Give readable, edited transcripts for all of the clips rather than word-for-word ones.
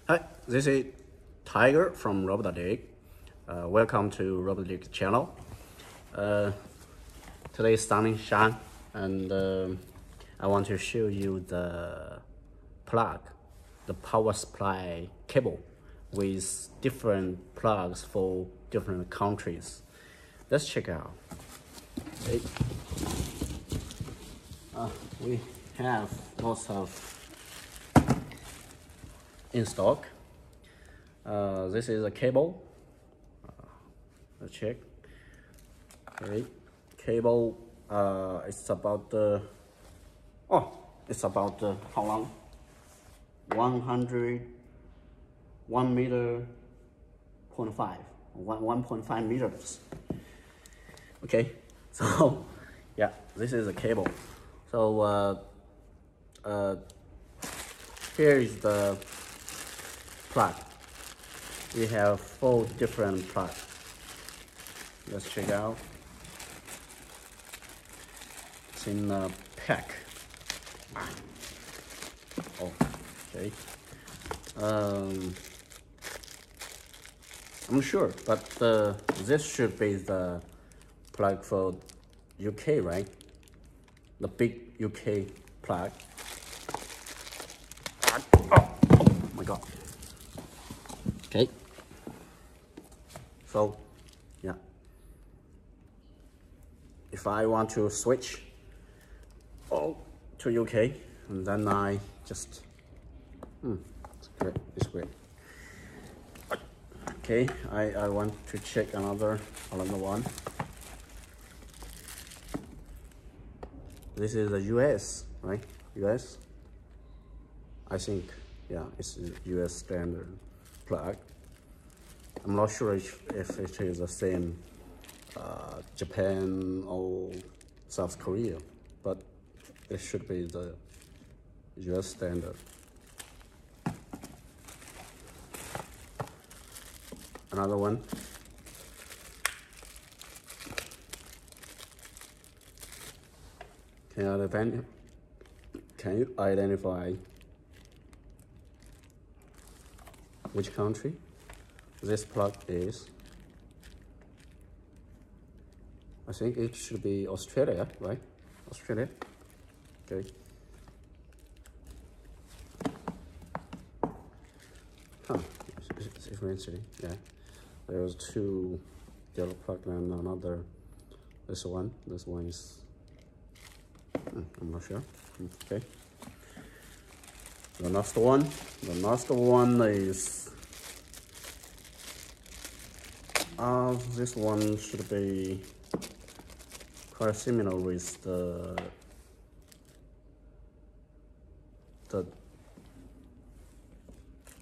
Hi, this is Tiger from RobotDigg. Welcome to RobotDigg channel. Today is sunshine, and I want to show you the plug, the power supply cable with different plugs for different countries. Let's check out. Okay. We have lots of in stock. This is a cable. Let's check. Okay, cable. It's about how long? 1 meter, 1.5 meters. Okay, so yeah, this is a cable. So here is the plug. We have 4 different plugs. Let's check out. It's in a pack. Oh, okay. I'm sure, but this should be the plug for UK, right? The big UK plug. Oh my God. Okay. So, yeah. If I want to switch to UK, and then I just, it's great. Okay, I want to check another one. This is the US, right? US? I think, yeah, it's a US standard plug. I'm not sure if it is the same Japan or South Korea, but it should be the US standard. Another one. Can you identify which country this plug is? I think it should be Australia, right? Australia. Okay. Huh. It's interesting. Yeah. There's 2 yellow plug and another. This one is. I'm not sure. Okay. The last one is. This one should be quite similar with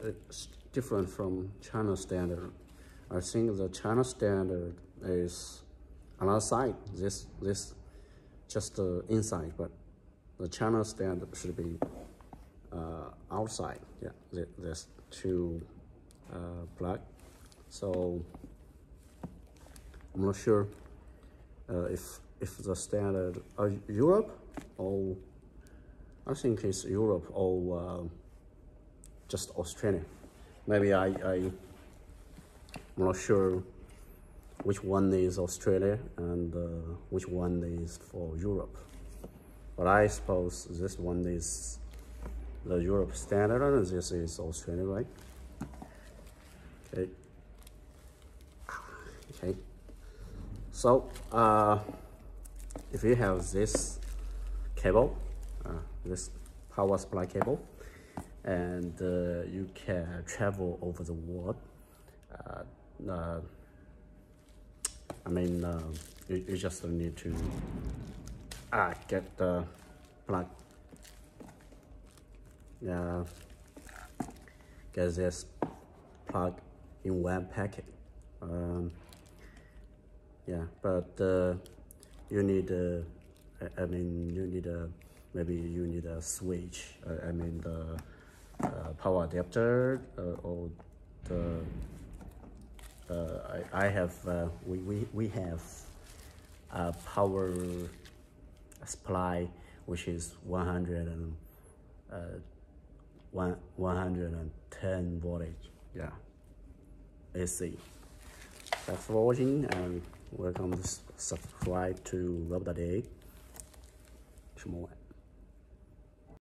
it's different from China standard. I think the China standard is another side. This just inside, but the China standard should be outside. Yeah, there's 2 plug. So I'm not sure if the standard Europe, or I think it's Europe, or just Australia. Maybe I'm not sure which one is Australia and which one is for Europe. But I suppose this one is the Europe standard and this is Australia, right? Okay. Okay. So if you have this cable, this power supply cable, and you can travel over the world, you just need to get the plug. Get this plug in one packet. Yeah, but you need maybe you need a switch. The power adapter or the we have a power supply which is 100 110 voltage. Yeah, AC. Thanks for watching and welcome to subscribe to RobotDigg.